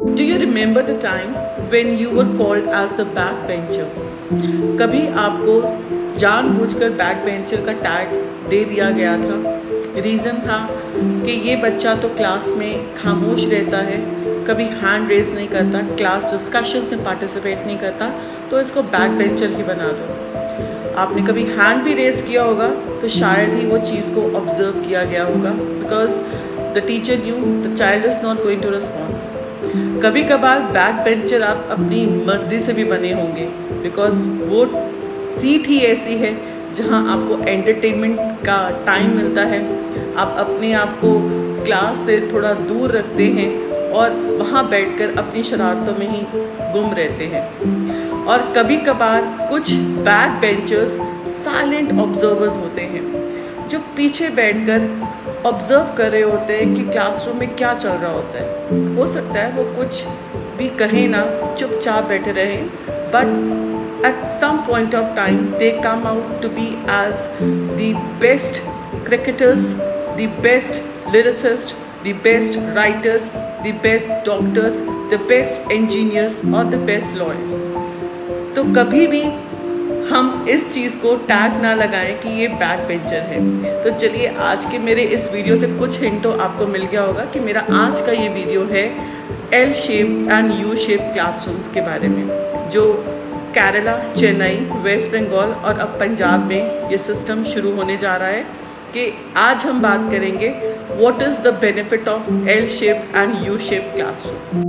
Do you remember the time when you were called as the backbencher? कभी आपको जानबूझकर backbencher का tag दे दिया गया था। रीज़न था कि ये बच्चा तो क्लास में खामोश रहता है, कभी हैंड रेज नहीं करता, क्लास डिस्कशंस में पार्टिसिपेट नहीं करता, तो इसको बैकबेंचर ही बना दो। आपने कभी हैंड भी रेज किया होगा तो शायद ही वो चीज़ को ऑब्जर्व किया गया होगा, because the teacher knew the child is not going to respond. कभी कभार बैक बेंचर आप अपनी मर्जी से भी बने होंगे, बिकॉज वो सीट ही ऐसी है जहां आपको एंटरटेनमेंट का टाइम मिलता है। आप अपने आप को क्लास से थोड़ा दूर रखते हैं और वहां बैठकर अपनी शरारतों में ही गुम रहते हैं। और कभी कभार कुछ बैक बेंचर्स साइलेंट ऑब्जर्वर्स होते हैं जो पीछे बैठकर ऑब्जर्व कर रहे होते हैं कि क्लासरूम में क्या चल रहा होता है। हो सकता है वो कुछ भी कहें ना, चुपचाप बैठे रहें, but at some point of time they come out to be as the best cricketers, the best lyricist, the best writers, the best doctors, the best engineers और द बेस्ट लॉयर्स। तो कभी भी हम इस चीज़ को टैग ना लगाएं कि ये बैक बेंचर है। तो चलिए, आज के मेरे इस वीडियो से कुछ हिंट तो आपको मिल गया होगा कि मेरा आज का ये वीडियो है L shape and U shape classrooms के बारे में, जो केरला, चेन्नई, वेस्ट बंगाल और अब पंजाब में ये सिस्टम शुरू होने जा रहा है। कि आज हम बात करेंगे what is the benefit of L shape and U shape classroom.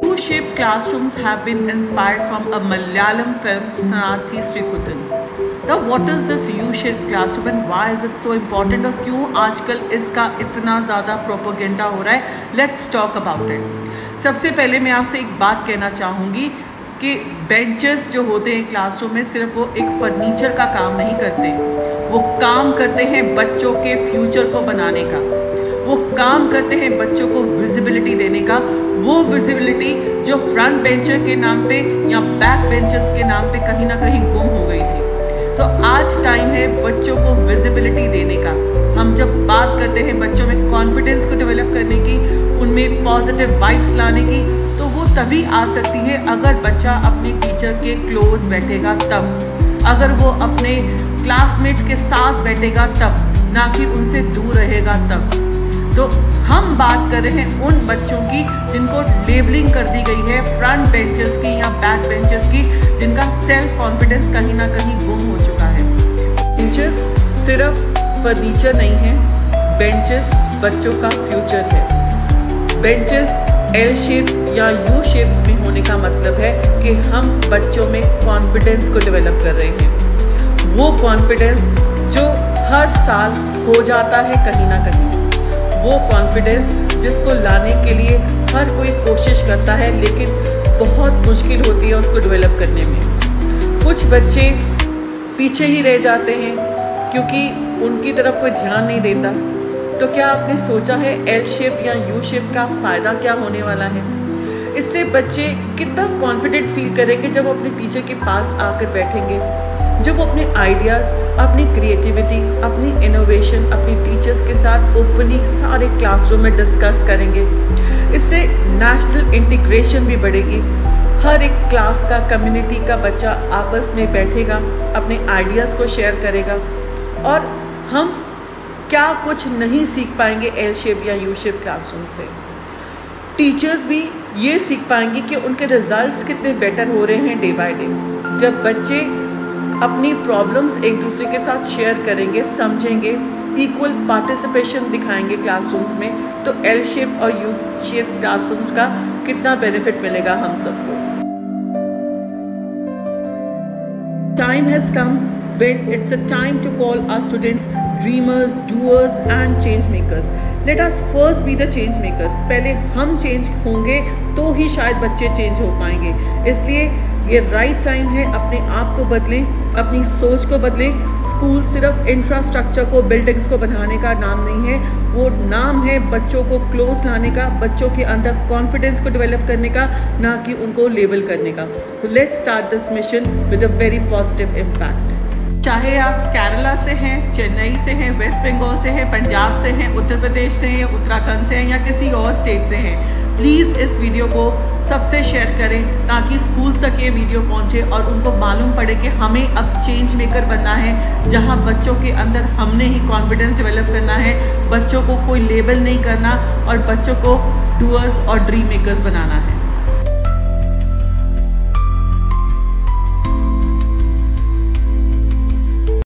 U-shaped classrooms have been inspired from a Malayalam film, Snarthi Srikuthan. Now, what is this U-shaped classroom and why is it so important? और क्यों आजकल इसका इतना ज़्यादा propaganda हो रहा है? Let's talk about it. सबसे पहले मैं आपसे एक बात कहना चाहूँगी कि बेंचेस जो होते हैं क्लासरूम में, सिर्फ वो एक फर्नीचर का काम नहीं करते, वो काम करते हैं बच्चों के फ्यूचर को बनाने का, वो काम करते हैं बच्चों को विजिबिलिटी देने का। वो विजिबिलिटी जो फ्रंट बेंचर के नाम पे या बैक बेंचर्स के नाम पे कहीं ना कहीं गुम हो गई थी। तो आज टाइम है बच्चों को विजिबिलिटी देने का। हम जब बात करते हैं बच्चों में कॉन्फिडेंस को डेवलप करने की, उनमें पॉजिटिव वाइब्स लाने की, तो वो तभी आ सकती है अगर बच्चा अपने टीचर के क्लोज बैठेगा तब, अगर वो अपने क्लासमेट्स के साथ बैठेगा तब, ना कि उनसे दूर रहेगा तब। तो हम बात कर रहे हैं उन बच्चों की जिनको लेबलिंग कर दी गई है फ्रंट बेंचर्स की या बैक बेंचर्स की, जिनका सेल्फ कॉन्फिडेंस कहीं ना कहीं गुम हो चुका है। बेंचेस सिर्फ फर्नीचर नहीं है, बेंचेस बच्चों का फ्यूचर है। बेंचेस एल शेप या यू शेप में होने का मतलब है कि हम बच्चों में कॉन्फिडेंस को डेवलप कर रहे हैं। वो कॉन्फिडेंस जो हर साल हो जाता है कहीं ना कहीं, वो कॉन्फिडेंस जिसको लाने के लिए हर कोई कोशिश करता है, लेकिन बहुत मुश्किल होती है उसको डेवलप करने में। कुछ बच्चे पीछे ही रह जाते हैं क्योंकि उनकी तरफ कोई ध्यान नहीं देता। तो क्या आपने सोचा है एल शेप या यू शेप का फ़ायदा क्या होने वाला है? इससे बच्चे कितना कॉन्फिडेंट फील करेंगे जब वो अपने टीचर के पास आकर बैठेंगे, जब वो अपने आइडियाज़, अपनी क्रिएटिविटी, अपनी इनोवेशन अपनी टीचर्स के साथ ओपनली सारे क्लासरूम में डिस्कस करेंगे। इससे नेशनल इंटीग्रेशन भी बढ़ेगी। हर एक क्लास का, कम्युनिटी का बच्चा आपस में बैठेगा, अपने आइडियाज़ को शेयर करेगा, और हम क्या कुछ नहीं सीख पाएंगे एल शेप या यू शेप क्लासरूम से। टीचर्स भी ये सीख पाएंगे कि उनके रिजल्ट्स कितने बेटर हो रहे हैं डे बाय डे। जब बच्चे अपनी प्रॉब्लम्स एक दूसरे के साथ शेयर करेंगे, समझेंगे, इक्वल पार्टिसिपेशन दिखाएंगे क्लासरूम्स में, तो एल शेप और यू शेप क्लासरूम्स का कितना बेनिफिट मिलेगा हम सबको। Time has come when it's a time to call our students dreamers, doers and change makers. Let us first be the change makers. पहले हम चेंज होंगे तो ही शायद बच्चे चेंज हो पाएंगे। इसलिए ये राइट टाइम है, अपने आप को बदलें, अपनी सोच को बदलें। स्कूल सिर्फ इंफ्रास्ट्रक्चर को, बिल्डिंग्स को बनाने का नाम नहीं है, वो नाम है बच्चों को क्लोज लाने का, बच्चों के अंदर कॉन्फिडेंस को डेवलप करने का, ना कि उनको लेबल करने का। So let's start this mission with a very positive impact. चाहे आप केरला से हैं, चेन्नई से हैं, वेस्ट बंगाल से हैं, पंजाब से हैं, उत्तर प्रदेश से हैं, उत्तराखंड से हैं या किसी और स्टेट से हैं, प्लीज़ इस वीडियो को सबसे शेयर करें ताकि स्कूल्स तक ये वीडियो पहुंचे और उनको मालूम पड़े कि हमें अब चेंज मेकर बनना है, जहां बच्चों के अंदर हमने ही कॉन्फिडेंस डेवलप करना है, बच्चों को कोई लेबल नहीं करना और बच्चों को डूअर्स और ड्रीम मेकर्स बनाना है।